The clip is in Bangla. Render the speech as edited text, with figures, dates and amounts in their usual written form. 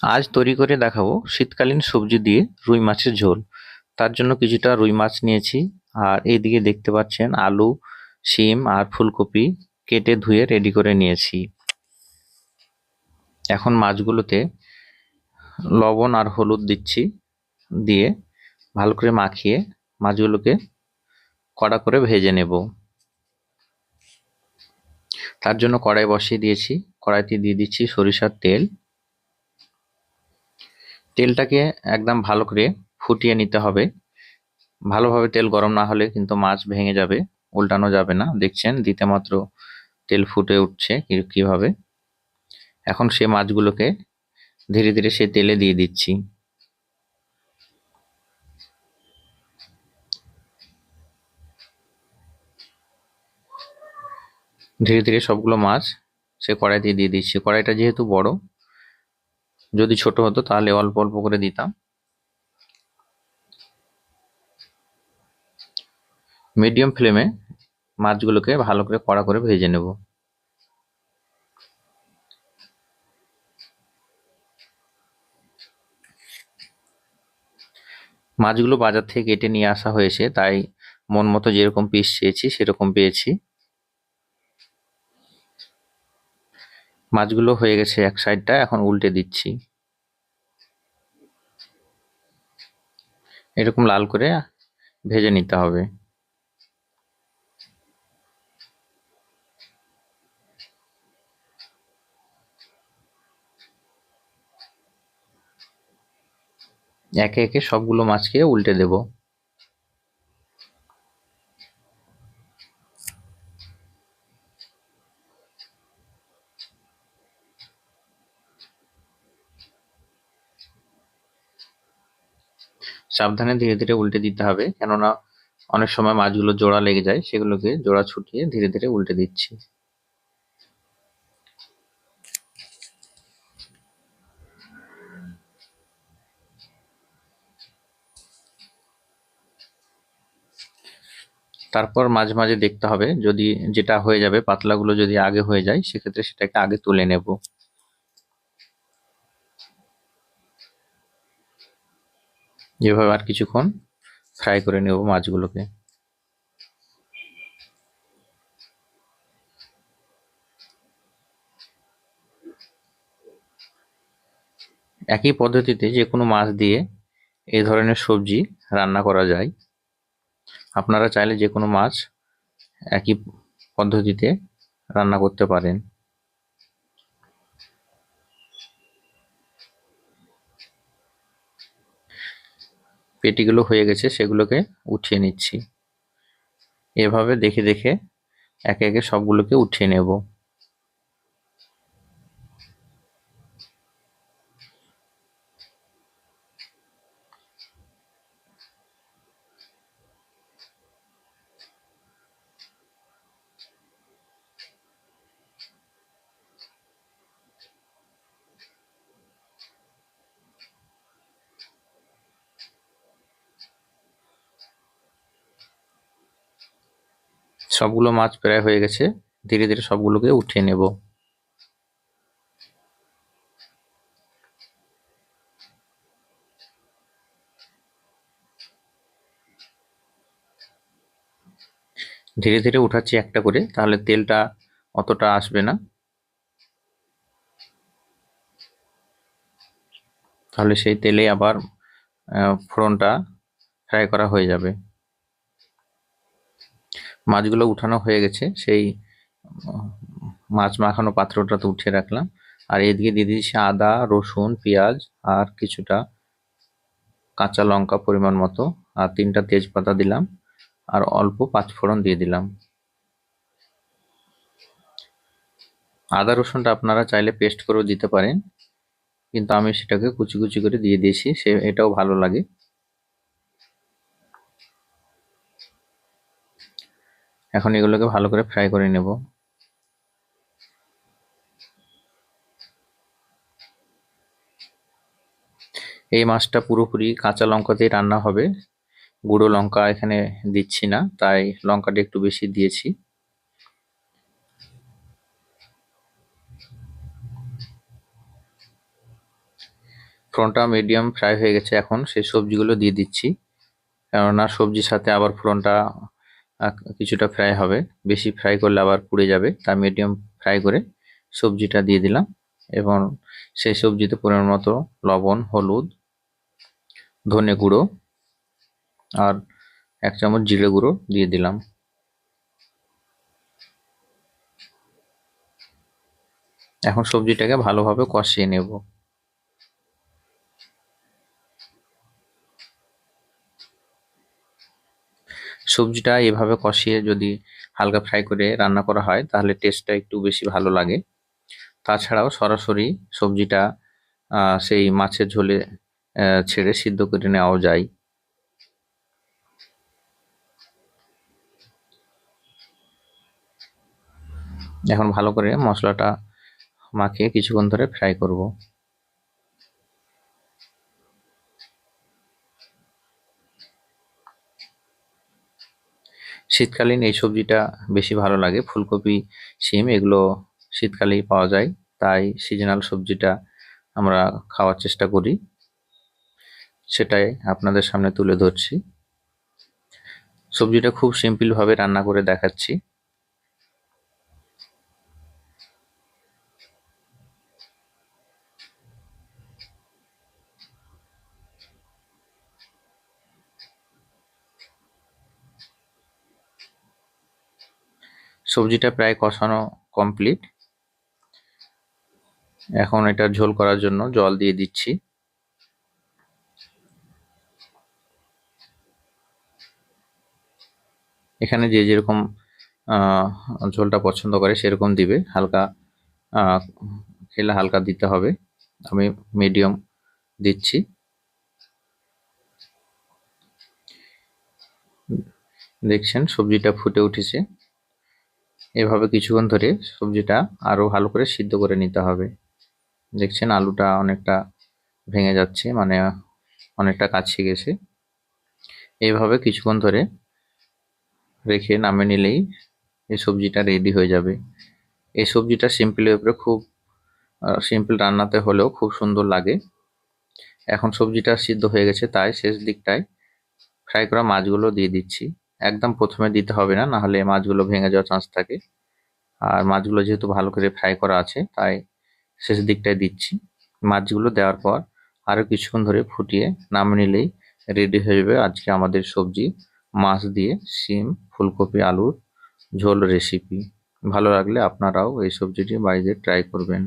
আজ তৈরি করে দেখাবো শীতকালীন সবজি দিয়ে রুই মাছের ঝোল। তার জন্য কিছুটা রুই মাছ নিয়েছি। আর এইদিকে দেখতে পাচ্ছেন আলু, শিম আর ফুলকপি কেটে ধুয়ে রেডি করে নিয়েছি। এখন মাছগুলোতে লবণ আর হলুদ দিচ্ছি, দিয়ে ভালো করে মাখিয়ে মাছগুলোকে কড়া করে ভেজে নেব। তার জন্য কড়াই বসিয়ে দিয়েছি। কড়াইতে দিয়ে দিচ্ছি সরিষার তেল। তেলটাকে একদম ভালো করে ফুটিয়ে নিতে হবে। ভালোভাবে তেল গরম না হলে কিন্তু মাছ ভেঙে যাবে, উল্টানো যাবে না। দেখছেন দিতে মাত্র তেল ফুটে উঠছে কিভাবে। এখন সে মাছগুলোকে ধীরে ধীরে সে তেলে দিয়ে দিচ্ছি। ধীরে ধীরে সবগুলো মাছ সে কড়াইতে দিয়ে দিচ্ছি। কড়াইটা যেহেতু বড়, যদি ছোট হতো তাহলে অল্প অল্প করে দিতাম। মিডিয়াম ফ্লেমে মাছগুলোকে ভালো করে কড়া করে ভেজে নেব। মাছগুলো বাজার থেকে কেটে নিয়ে আসা হয়েছে, তাই মন মতো যেরকম পিস চেয়েছি সেরকম পেয়েছি। মাছগুলো হয়ে গেছে এক সাইডটা, এখন উল্টে দিচ্ছি। এরকম লাল করে ভেজে নিতে হবে। একে একে সবগুলো মাছকে উল্টে দেব। সাবধানে ধীরে ধীরে উল্টে দিতে হবে, কেননা অনেক সময় মাছগুলো জোড়া লেগে যায়, সেগুলোকে জোড়া ছুটিয়ে ধীরে ধীরে উল্টে দিচ্ছি। তারপর মাঝে মাঝে দেখতে হবে, যদি যেটা হয়ে যাবে পাতলাগুলো যদি আগে হয়ে যায়, সেক্ষেত্রে সেটাকে আগে তুলে নেব। যেভাবে আর কিছুক্ষণ ফ্রাই করে নেব মাছগুলোকে। একই পদ্ধতিতে যে কোনো মাছ দিয়ে এই ধরনের সবজি রান্না করা যায়। আপনারা চাইলে যে কোনো মাছ একই পদ্ধতিতে রান্না করতে পারেন। পেটিগুলো হয়ে গেছে, সেগুলোকে উঠিয়ে নিচ্ছি। এভাবে দেখে দেখে একে একে সবগুলোকে উঠিয়ে নেব। সবগুলো মাছ প্রায় হয়ে গেছে, ধীরে ধীরে সবগুলোকে উঠিয়ে নেব। ধীরে ধীরে উঠাচ্ছি একটা করে, তাহলে তেলটা অতটা আসবে না, তাহলে সেই তেলে আবার ফোড়নটা ফ্রাই করা হয়ে যাবে। মাছগুলো উঠানো হয়ে গেছে, সেই মাছ মাখানো পাত্রটাতে উঠিয়ে রাখলাম। আর এদিকে দিয়ে দিচ্ছি আদা, রসুন, পেঁয়াজ আর কিছুটা কাঁচা লঙ্কা পরিমাণ মতো, আর 3টা তেজপাতা দিলাম, আর অল্প পাঁচফোড়ন দিয়ে দিলাম। আদা রসুনটা আপনারা চাইলে পেস্ট করেও দিতে পারেন, কিন্তু আমি সেটাকে কুচি কুচি করে দিয়ে দিয়েছি, এটাও ভালো লাগে। এখন এগুলোকে ভালো করে ফ্রাই করে নেব। এই মাছটা পুরোপুরি কাঁচা লঙ্কাতেই রান্না হবে, গুঁড়ো লঙ্কা এখানে দিচ্ছি না, তাই লঙ্কাটা একটু বেশি দিয়েছি। ফোড়নটা মিডিয়াম ফ্রাই হয়ে গেছে, এখন সেই সবজিগুলো দিয়ে দিচ্ছি, কেননা সবজির সাথে আবার ফোড়নটা কিছুটা ফ্রাই হবে, বেশি ফ্রাই করলে আবার পুড়ে যাবে, তাই মিডিয়াম ফ্রাই করে সবজিটা দিয়ে দিলাম। এবং সেই সবজিতে পরিমাণ মতো লবণ, হলুদ, ধনে গুঁড়ো আর 1 চামচ জিরে গুঁড়ো দিয়ে দিলাম। এখন সবজিটাকে ভালোভাবে কষিয়ে নেব। সবজিটা এভাবে কষিয়ে যদি হালকা ফ্রাই করে রান্না করা হয় তাহলে টেস্টটা একটু বেশি ভালো লাগে। তাছাড়াও সরাসরি সবজিটা সেই মাছের ঝোলে ছেড়ে সিদ্ধ করে নেওয়াও যায়। এখন ভালো করে মশলাটা মাখিয়ে কিছুক্ষণ ধরে ফ্রাই করব। শীতকালীন এই সবজিটা বেশি ভালো লাগে। ফুলকপি, শিম এগুলো শীতকালেই পাওয়া যায়, তাই সিজনাল সবজিটা আমরা খাওয়ার চেষ্টা করি, সেটাই আপনাদের সামনে তুলে ধরছি। সবজিটা খুব সিম্পল ভাবে রান্না করে দেখাচ্ছি। সবজিটা প্রায় কষানো কমপ্লিট। এখন এটা ঝোল করার জন্য জল দিয়ে দিচ্ছি। এখানে যে যেরকম ঝোলটা পছন্দ করে সেরকম দিবে, হালকা খেলে হালকা দিতে হবে। আমি মিডিয়াম দিচ্ছি। দেখছেন সবজিটা ফুটে উঠেছে। এভাবে কিছুক্ষণ ধরে সবজিটা আরো ভালো করে সিদ্ধ করে নিতে হবে। দেখছেন আলুটা অনেকটা ভেঙে যাচ্ছে, মানে অনেকটা কাছে গেছে। এইভাবে কিছুক্ষণ ধরে রেখে নামিয়ে নিলেই এই সবজিটা রেডি হয়ে যাবে। এই সবজিটা সিম্পলের উপরে খুব সিম্পল রান্নাতে হলেও খুব সুন্দর লাগে। এখন সবজিটা সিদ্ধ হয়ে গেছে, তাই শেষ দিকটায় ফ্রাই করা মাছগুলো দিয়ে দিচ্ছি। একদম প্রথমে দিতে হবে না, নাহলে মাছগুলো ভেঙে যাওয়ার চান্স থাকে। আর মাছগুলো যেহেতু ভালো করে ফ্রাই করা আছে, তাই শেষ দিকটায় দিচ্ছি। মাছগুলো দেওয়ার পর আরও কিছুক্ষণ ধরে ফুটিয়ে নামিয়ে নিলেই রেডি হয়ে যাবে আজকে আমাদের সবজি, মাছ দিয়ে শিম, ফুলকপি, আলুর ঝোল রেসিপি। ভালো লাগলে আপনারাও এই সবজিটি বাড়িতে ট্রাই করবেন।